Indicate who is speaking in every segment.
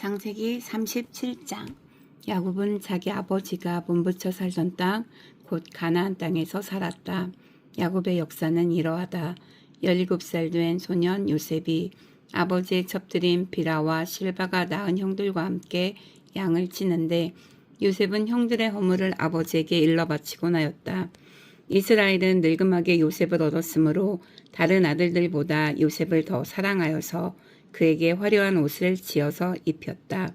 Speaker 1: 창세기 37장. 야곱은 자기 아버지가 몸붙여 살던 땅, 곧 가나안 땅에서 살았다. 야곱의 역사는 이러하다. 17살 된 소년 요셉이 아버지의 첩들인 비라와 실바가 낳은 형들과 함께 양을 치는데, 요셉은 형들의 허물을 아버지에게 일러 바치곤 하였다. 이스라엘은 늙음하게 요셉을 얻었으므로 다른 아들들보다 요셉을 더 사랑하여서 그에게 화려한 옷을 지어서 입혔다.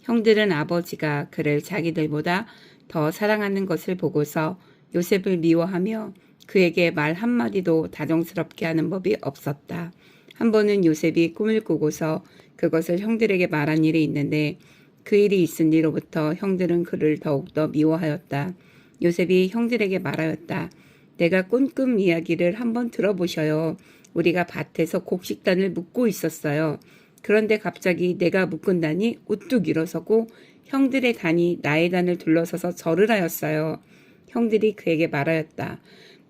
Speaker 1: 형들은 아버지가 그를 자기들보다 더 사랑하는 것을 보고서 요셉을 미워하며 그에게 말 한마디도 다정스럽게 하는 법이 없었다. 한 번은 요셉이 꿈을 꾸고서 그것을 형들에게 말한 일이 있는데, 그 일이 있은 뒤로부터 형들은 그를 더욱더 미워하였다. 요셉이 형들에게 말하였다. 내가 꾼 꿈 이야기를 한번 들어보셔요. 우리가 밭에서 곡식단을 묶고 있었어요. 그런데 갑자기 내가 묶은단이 우뚝 일어서고 형들의 단이 나의 단을 둘러서서 절을 하였어요. 형들이 그에게 말하였다.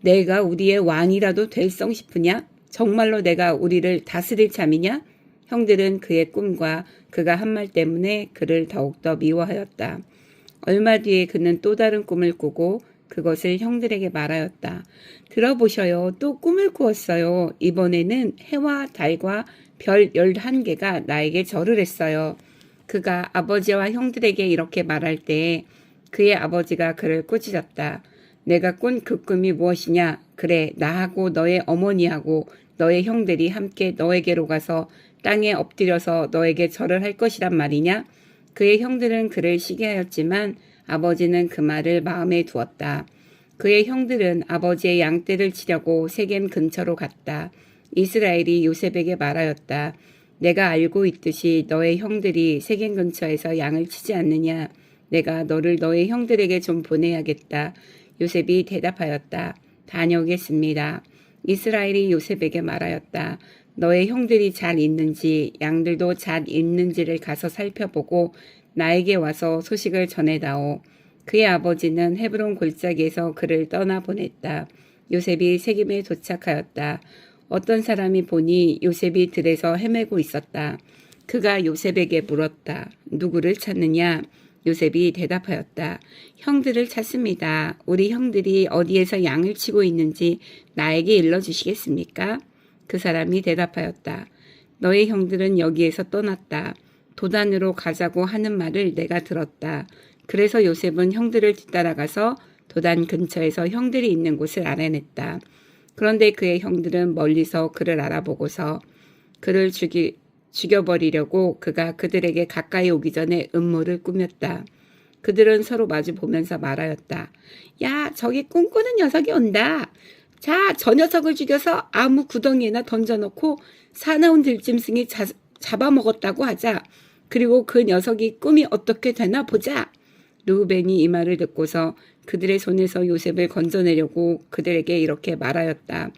Speaker 1: 내가 우리의 왕이라도 될성 싶으냐? 정말로 내가 우리를 다스릴 참이냐? 형들은 그의 꿈과 그가 한 말 때문에 그를 더욱더 미워하였다. 얼마 뒤에 그는 또 다른 꿈을 꾸고 그것을 형들에게 말하였다. 들어보셔요. 또 꿈을 꾸었어요. 이번에는 해와 달과 별 11개가 나에게 절을 했어요. 그가 아버지와 형들에게 이렇게 말할 때 그의 아버지가 그를 꾸짖었다. 내가 꾼 그 꿈이 무엇이냐? 그래, 나하고 너의 어머니하고 너의 형들이 함께 너에게로 가서 땅에 엎드려서 너에게 절을 할 것이란 말이냐? 그의 형들은 그를 시기하였지만 아버지는 그 말을 마음에 두었다. 그의 형들은 아버지의 양떼를 치려고 세겜 근처로 갔다. 이스라엘이 요셉에게 말하였다. 내가 알고 있듯이 너의 형들이 세겜 근처에서 양을 치지 않느냐? 내가 너를 너의 형들에게 좀 보내야겠다. 요셉이 대답하였다. 다녀오겠습니다. 이스라엘이 요셉에게 말하였다. 너의 형들이 잘 있는지 양들도 잘 있는지를 가서 살펴보고 나에게 와서 소식을 전해다오. 그의 아버지는 헤브론 골짜기에서 그를 떠나보냈다. 요셉이 세겜에 도착하였다. 어떤 사람이 보니 요셉이 들에서 헤매고 있었다. 그가 요셉에게 물었다. 누구를 찾느냐? 요셉이 대답하였다. 형들을 찾습니다. 우리 형들이 어디에서 양을 치고 있는지 나에게 일러주시겠습니까? 그 사람이 대답하였다. 너의 형들은 여기에서 떠났다. 도단으로 가자고 하는 말을 내가 들었다. 그래서 요셉은 형들을 뒤따라가서 도단 근처에서 형들이 있는 곳을 알아냈다. 그런데 그의 형들은 멀리서 그를 알아보고서 그를 죽여버리려고 그가 그들에게 가까이 오기 전에 음모를 꾸몄다. 그들은 서로 마주 보면서 말하였다. 야, 저기 꿈꾸는 녀석이 온다. 자, 저 녀석을 죽여서 아무 구덩이에나 던져놓고 사나운 들짐승이 잡아먹었다고 하자. 그리고 그 녀석이 꿈이 어떻게 되나 보자. 르우벤이 이 말을 듣고서 그들의 손에서 요셉을 건져내려고 그들에게 이렇게 말하였다.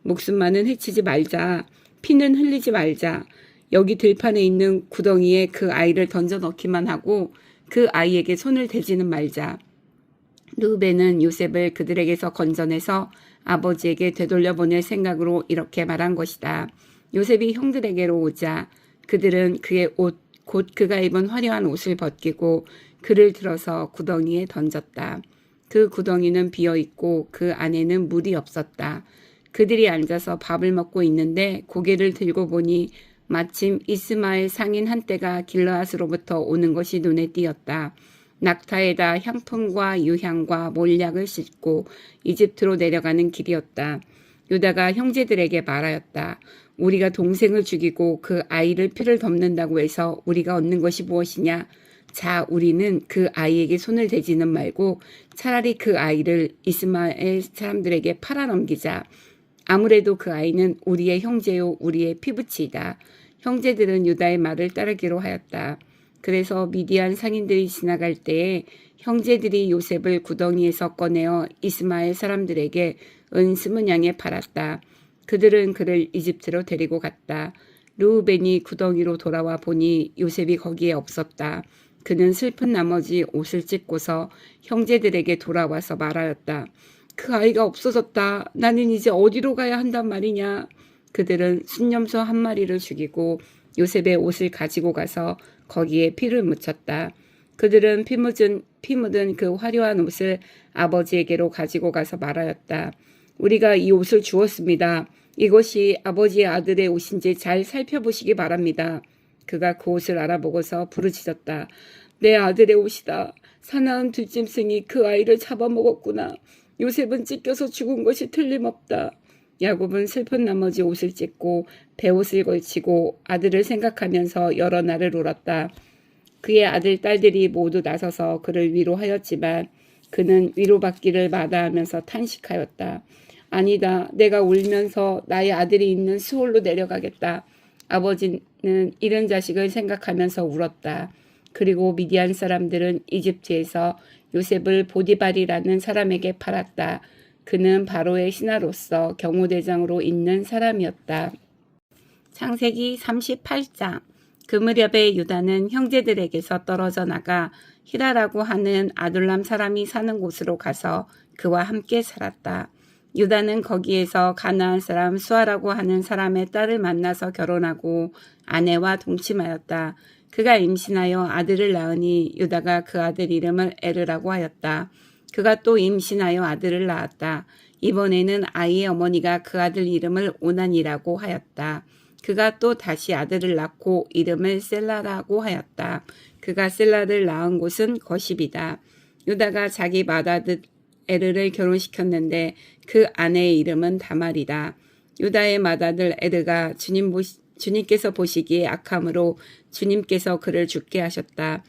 Speaker 1: 목숨만은 해치지 말자. 피는 흘리지 말자. 여기 들판에 있는 구덩이에 그 아이를 던져 넣기만 하고 그 아이에게 손을 대지는 말자. 르우벤은 요셉을 그들에게서 건져내서 아버지에게 되돌려보낼 생각으로 이렇게 말한 것이다. 요셉이 형들에게로 오자 그들은 그의 옷, 곧 그가 입은 화려한 옷을 벗기고 그를 들어서 구덩이에 던졌다. 그 구덩이는 비어있고 그 안에는 물이 없었다. 그들이 앉아서 밥을 먹고 있는데 고개를 들고 보니 마침 이스마엘 상인 한떼가 길르앗으로부터 오는 것이 눈에 띄었다. 낙타에다 향품과 유향과 몰약을 싣고 이집트로 내려가는 길이었다. 유다가 형제들에게 말하였다. 우리가 동생을 죽이고 그 아이를 피를 덮는다고 해서 우리가 얻는 것이 무엇이냐? 자, 우리는 그 아이에게 손을 대지는 말고 차라리 그 아이를 이스마엘 사람들에게 팔아넘기자. 아무래도 그 아이는 우리의 형제요 우리의 피부치이다. 형제들은 유다의 말을 따르기로 하였다. 그래서 미디안 상인들이 지나갈 때에 형제들이 요셉을 구덩이에서 꺼내어 이스마엘 사람들에게 은 20냥에 팔았다. 그들은 그를 이집트로 데리고 갔다. 르우벤이 구덩이로 돌아와 보니 요셉이 거기에 없었다. 그는 슬픈 나머지 옷을 찢고서 형제들에게 돌아와서 말하였다. 그 아이가 없어졌다. 나는 이제 어디로 가야 한단 말이냐. 그들은 순념소 한 마리를 죽이고 요셉의 옷을 가지고 가서 거기에 피를 묻혔다. 그들은 피 묻은 그 화려한 옷을 아버지에게로 가지고 가서 말하였다. 우리가 이 옷을 주었습니다. 이것이 아버지의 아들의 옷인지 잘 살펴보시기 바랍니다. 그가 그 옷을 알아보고서 부르짖었다. 내 아들의 옷이다. 사나운 들짐승이 그 아이를 잡아먹었구나. 요셉은 찢겨서 죽은 것이 틀림없다. 야곱은 슬픈 나머지 옷을 찢고 베옷을 걸치고 아들을 생각하면서 여러 날을 울었다. 그의 아들 딸들이 모두 나서서 그를 위로하였지만 그는 위로받기를 마다하면서 탄식하였다. 아니다. 내가 울면서 나의 아들이 있는 수홀로 내려가겠다. 아버지는 잃은 자식을 생각하면서 울었다. 그리고 미디안 사람들은 이집트에서 요셉을 보디발이라는 사람에게 팔았다. 그는 바로의 신하로서 경호대장으로 있는 사람이었다. 창세기 38장. 그 무렵에 유다는 형제들에게서 떨어져 나가 히라라고 하는 아둘람 사람이 사는 곳으로 가서 그와 함께 살았다. 유다는 거기에서 가나안 사람 수아라고 하는 사람의 딸을 만나서 결혼하고 아내와 동침하였다. 그가 임신하여 아들을 낳으니 유다가 그 아들 이름을 에르라고 하였다. 그가 또 임신하여 아들을 낳았다. 이번에는 아이의 어머니가 그 아들 이름을 오난이라고 하였다. 그가 또 다시 아들을 낳고 이름을 셀라라고 하였다. 그가 셀라를 낳은 곳은 거십이다. 유다가 자기 맏아들 에르를 결혼시켰는데 그 아내의 이름은 다말이다. 유다의 맏아들 에르가 주님께서 보시기에 악함으로 주님께서 그를 죽게 하셨다.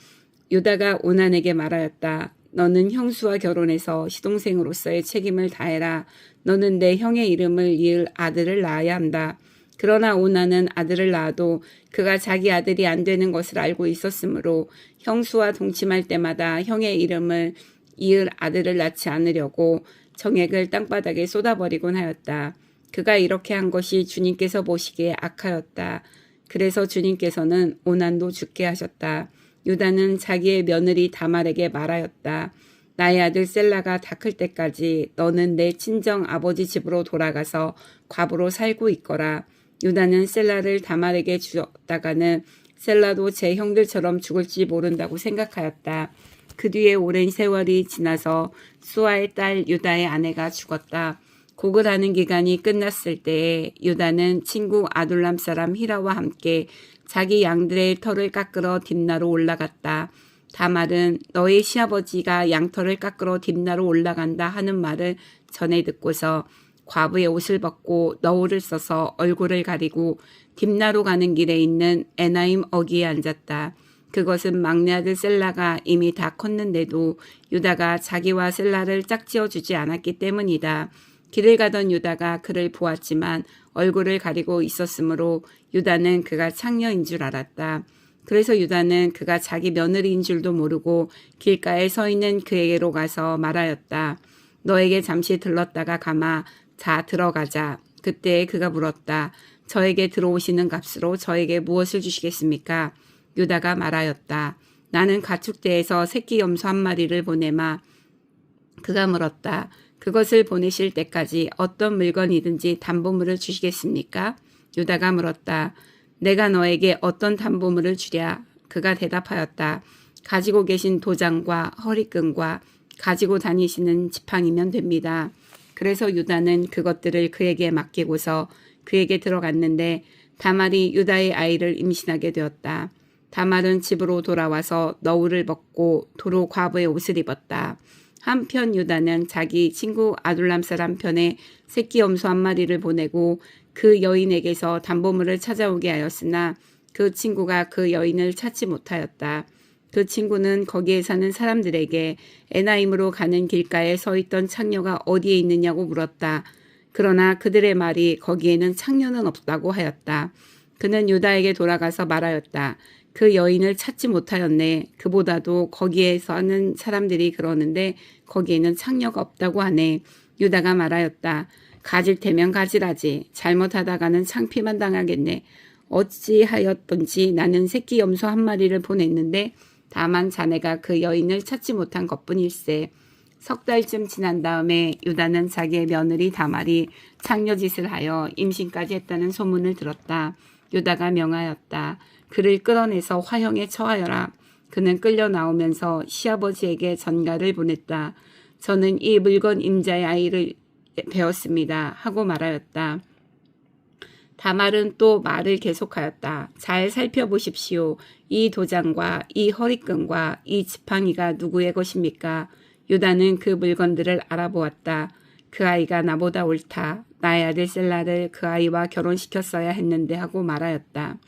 Speaker 1: 유다가 오난에게 말하였다. 너는 형수와 결혼해서 시동생으로서의 책임을 다해라. 너는 내 형의 이름을 이을 아들을 낳아야 한다. 그러나 오난은 아들을 낳아도 그가 자기 아들이 안 되는 것을 알고 있었으므로 형수와 동침할 때마다 형의 이름을 이을 아들을 낳지 않으려고 정액을 땅바닥에 쏟아버리곤 하였다. 그가 이렇게 한 것이 주님께서 보시기에 악하였다. 그래서 주님께서는 오난도 죽게 하셨다. 유다는 자기의 며느리 다말에게 말하였다. 나의 아들 셀라가 다 클 때까지 너는 내 친정 아버지 집으로 돌아가서 과부로 살고 있거라. 유다는 셀라를 다말에게 주었다가는 셀라도 제 형들처럼 죽을지 모른다고 생각하였다. 그 뒤에 오랜 세월이 지나서 수아의 딸 유다의 아내가 죽었다. 고글하는 기간이 끝났을 때에 유다는 친구 아둘람 사람 히라와 함께 자기 양들의 털을 깎으러 딥나로 올라갔다. 다말은 너의 시아버지가 양털을 깎으러 딥나로 올라간다 하는 말을 전해 듣고서 과부의 옷을 벗고 너울을 써서 얼굴을 가리고 딥나로 가는 길에 있는 에나임 어귀에 앉았다. 그것은 막내 아들 셀라가 이미 다 컸는데도 유다가 자기와 셀라를 짝지어 주지 않았기 때문이다. 길을 가던 유다가 그를 보았지만 얼굴을 가리고 있었으므로 유다는 그가 창녀인 줄 알았다. 그래서 유다는 그가 자기 며느리인 줄도 모르고 길가에 서 있는 그에게로 가서 말하였다. 너에게 잠시 들렀다가 가마. 자, 들어가자. 그때 그가 물었다. 저에게 들어오시는 값으로 저에게 무엇을 주시겠습니까? 유다가 말하였다. 나는 가축대에서 새끼 염소 한 마리를 보내마. 그가 물었다. 그것을 보내실 때까지 어떤 물건이든지 담보물을 주시겠습니까? 유다가 물었다. 내가 너에게 어떤 담보물을 주랴? 그가 대답하였다. 가지고 계신 도장과 허리끈과 가지고 다니시는 지팡이면 됩니다. 그래서 유다는 그것들을 그에게 맡기고서 그에게 들어갔는데 다말이 유다의 아이를 임신하게 되었다. 다말은 집으로 돌아와서 너울을 벗고 도로 과부의 옷을 입었다. 한편 유다는 자기 친구 아둘람 사람 편에 새끼 염소 한 마리를 보내고 그 여인에게서 담보물을 찾아오게 하였으나 그 친구가 그 여인을 찾지 못하였다. 그 친구는 거기에 사는 사람들에게 에나임으로 가는 길가에 서 있던 창녀가 어디에 있느냐고 물었다. 그러나 그들의 말이 거기에는 창녀는 없다고 하였다. 그는 유다에게 돌아가서 말하였다. 그 여인을 찾지 못하였네. 그보다도 거기에 사는 사람들이 그러는데 거기에는 창녀가 없다고 하네. 유다가 말하였다. 가질 테면 가지라지. 잘못하다가는 창피만 당하겠네. 어찌하였던지 나는 새끼 염소 한 마리를 보냈는데 다만 자네가 그 여인을 찾지 못한 것뿐일세. 석 달쯤 지난 다음에 유다는 자기의 며느리 다말이 창녀짓을 하여 임신까지 했다는 소문을 들었다. 유다가 명하였다. 그를 끌어내서 화형에 처하여라. 그는 끌려 나오면서 시아버지에게 전가를 보냈다. 저는 이 물건 임자의 아이를 배웠습니다. 하고 말하였다. 다말은 또 말을 계속하였다. 잘 살펴보십시오. 이 도장과 이 허리끈과 이 지팡이가 누구의 것입니까? 유다는 그 물건들을 알아보았다. 그 아이가 나보다 옳다. 나의 아들 셀라를 그 아이와 결혼시켰어야 했는데 하고 말하였다.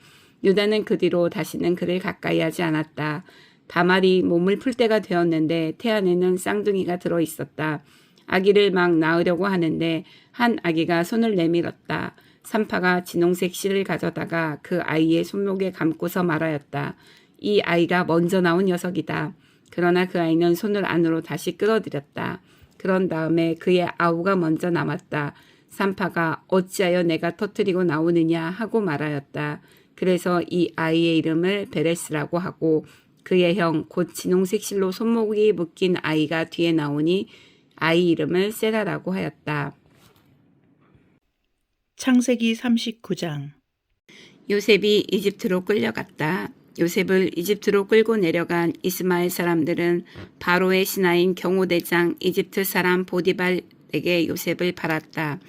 Speaker 1: 유다는 그 뒤로 다시는 그를 가까이 하지 않았다. 다말이 몸을 풀 때가 되었는데 태안에는 쌍둥이가 들어있었다. 아기를 막 낳으려고 하는데 한 아기가 손을 내밀었다. 산파가 진홍색 실을 가져다가 그 아이의 손목에 감고서 말하였다. 이 아이가 먼저 나온 녀석이다. 그러나 그 아이는 손을 안으로 다시 끌어들였다. 그런 다음에 그의 아우가 먼저 남았다. 산파가 어찌하여 내가 터뜨리고 나오느냐 하고 말하였다. 그래서 이 아이의 이름을 베레스라고 하고 그의 형 곧 진홍색 실로 손목이 묶인 아이가 뒤에 나오니 아이 이름을 세라라고 하였다.
Speaker 2: 창세기 39장.
Speaker 1: 요셉이 이집트로 끌려갔다. 요셉을 이집트로 끌고 내려간 이스마엘 사람들은 바로의 신하인 경호대장 이집트 사람 보디발에게 요셉을 팔았다.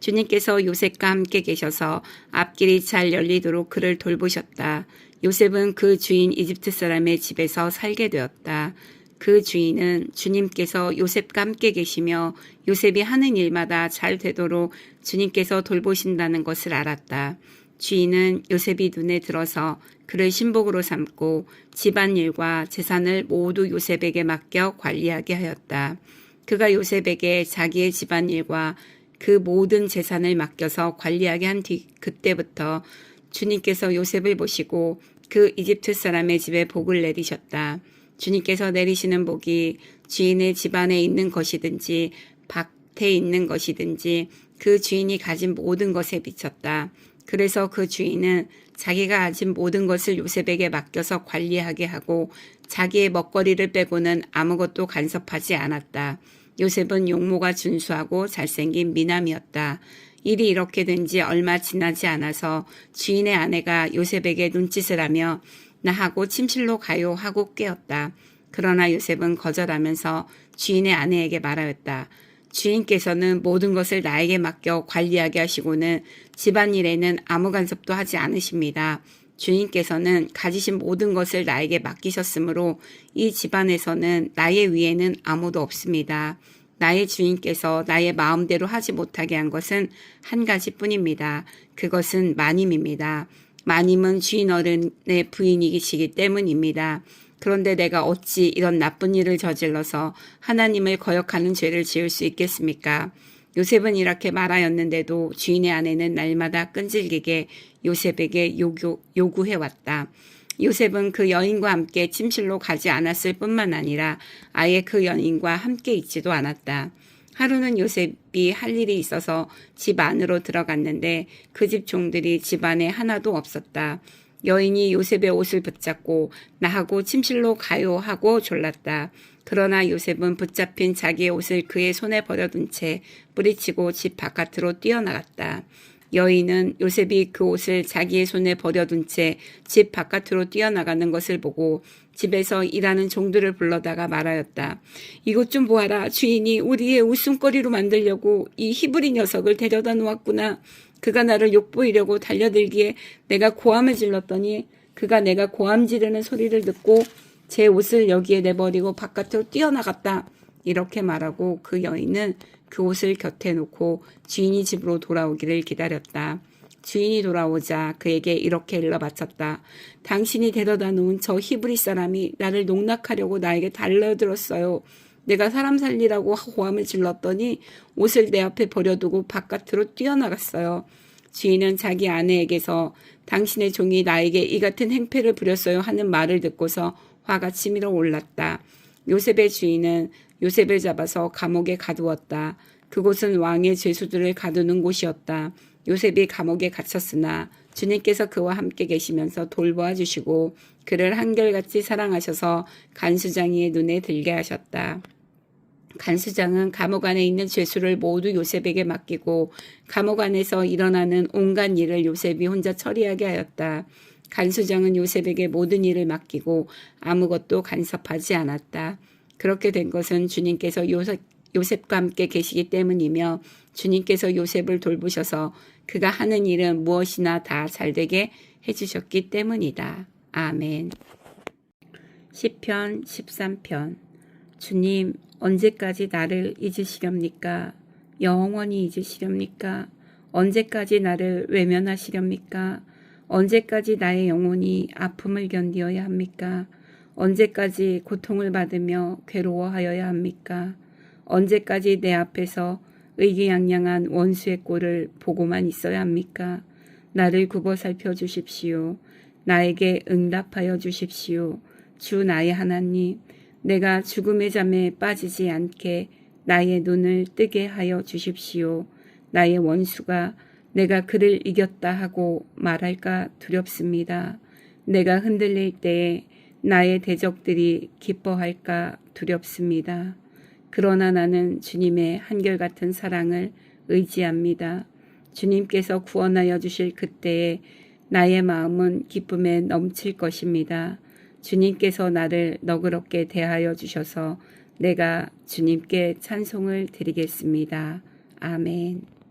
Speaker 1: 주님께서 요셉과 함께 계셔서 앞길이 잘 열리도록 그를 돌보셨다. 요셉은 그 주인 이집트 사람의 집에서 살게 되었다. 그 주인은 주님께서 요셉과 함께 계시며 요셉이 하는 일마다 잘 되도록 주님께서 돌보신다는 것을 알았다. 주인은 요셉이 눈에 들어서 그를 신복으로 삼고 집안일과 재산을 모두 요셉에게 맡겨 관리하게 하였다. 그가 요셉에게 자기의 집안일과 그 모든 재산을 맡겨서 관리하게 한 뒤 그때부터 주님께서 요셉을 보시고 그 이집트 사람의 집에 복을 내리셨다. 주님께서 내리시는 복이 주인의 집안에 있는 것이든지 밭에 있는 것이든지 그 주인이 가진 모든 것에 비쳤다. 그래서 그 주인은 자기가 가진 모든 것을 요셉에게 맡겨서 관리하게 하고 자기의 먹거리를 빼고는 아무것도 간섭하지 않았다. 요셉은 용모가 준수하고 잘생긴 미남이었다. 일이 이렇게 된 지 얼마 지나지 않아서 주인의 아내가 요셉에게 눈짓을 하며 나하고 침실로 가요 하고 깨었다. 그러나 요셉은 거절하면서 주인의 아내에게 말하였다. 주인께서는 모든 것을 나에게 맡겨 관리하게 하시고는 집안일에는 아무 간섭도 하지 않으십니다. 주인께서는 가지신 모든 것을 나에게 맡기셨으므로 이 집안에서는 나의 위에는 아무도 없습니다. 나의 주인께서 나의 마음대로 하지 못하게 한 것은 한 가지뿐입니다. 그것은 마님입니다. 마님은 주인 어른의 부인이시기 때문입니다. 그런데 내가 어찌 이런 나쁜 일을 저질러서 하나님을 거역하는 죄를 지을 수 있겠습니까? 요셉은 이렇게 말하였는데도 주인의 아내는 날마다 끈질기게 요셉에게 요구해왔다. 요셉은 그 여인과 함께 침실로 가지 않았을 뿐만 아니라 아예 그 여인과 함께 있지도 않았다. 하루는 요셉이 할 일이 있어서 집 안으로 들어갔는데 그 집 종들이 집 안에 하나도 없었다. 여인이 요셉의 옷을 붙잡고 나하고 침실로 가요 하고 졸랐다. 그러나 요셉은 붙잡힌 자기의 옷을 그의 손에 버려둔 채 뿌리치고 집 바깥으로 뛰어나갔다. 여인은 요셉이 그 옷을 자기의 손에 버려둔 채 집 바깥으로 뛰어나가는 것을 보고 집에서 일하는 종들을 불러다가 말하였다. 이것 좀 보아라. 주인이 우리의 웃음거리로 만들려고 이 히브리 녀석을 데려다 놓았구나. 그가 나를 욕보이려고 달려들기에 내가 고함을 질렀더니 그가 내가 고함 지르는 소리를 듣고 제 옷을 여기에 내버리고 바깥으로 뛰어나갔다. 이렇게 말하고 그 여인은 그 옷을 곁에 놓고 주인이 집으로 돌아오기를 기다렸다. 주인이 돌아오자 그에게 이렇게 일러 바쳤다. 당신이 데려다 놓은 저 히브리 사람이 나를 농락하려고 나에게 달려들었어요. 내가 사람 살리라고 고함을 질렀더니 옷을 내 앞에 버려두고 바깥으로 뛰어나갔어요. 주인은 자기 아내에게서 당신의 종이 나에게 이 같은 행패를 부렸어요 하는 말을 듣고서 화가 치밀어 올랐다. 요셉의 주인은 요셉을 잡아서 감옥에 가두었다. 그곳은 왕의 죄수들을 가두는 곳이었다. 요셉이 감옥에 갇혔으나 주님께서 그와 함께 계시면서 돌보아 주시고 그를 한결같이 사랑하셔서 간수장이의 눈에 들게 하셨다. 간수장은 감옥 안에 있는 죄수를 모두 요셉에게 맡기고 감옥 안에서 일어나는 온갖 일을 요셉이 혼자 처리하게 하였다. 간수장은 요셉에게 모든 일을 맡기고 아무것도 간섭하지 않았다. 그렇게 된 것은 주님께서 요셉과 함께 계시기 때문이며 주님께서 요셉을 돌보셔서 그가 하는 일은 무엇이나 다 잘되게 해주셨기 때문이다. 아멘. 시편 13편. 주님, 언제까지 나를 잊으시렵니까? 영원히 잊으시렵니까? 언제까지 나를 외면하시렵니까? 언제까지 나의 영혼이 아픔을 견디어야 합니까? 언제까지 고통을 받으며 괴로워하여야 합니까? 언제까지 내 앞에서 의기양양한 원수의 꼴을 보고만 있어야 합니까? 나를 굽어 살펴주십시오. 나에게 응답하여 주십시오. 주 나의 하나님, 내가 죽음의 잠에 빠지지 않게 나의 눈을 뜨게 하여 주십시오. 나의 원수가 내가 그를 이겼다 하고 말할까 두렵습니다. 내가 흔들릴 때에 나의 대적들이 기뻐할까 두렵습니다. 그러나 나는 주님의 한결같은 사랑을 의지합니다. 주님께서 구원하여 주실 그때에 나의 마음은 기쁨에 넘칠 것입니다. 주님께서 나를 너그럽게 대하여 주셔서 내가 주님께 찬송을 드리겠습니다. 아멘.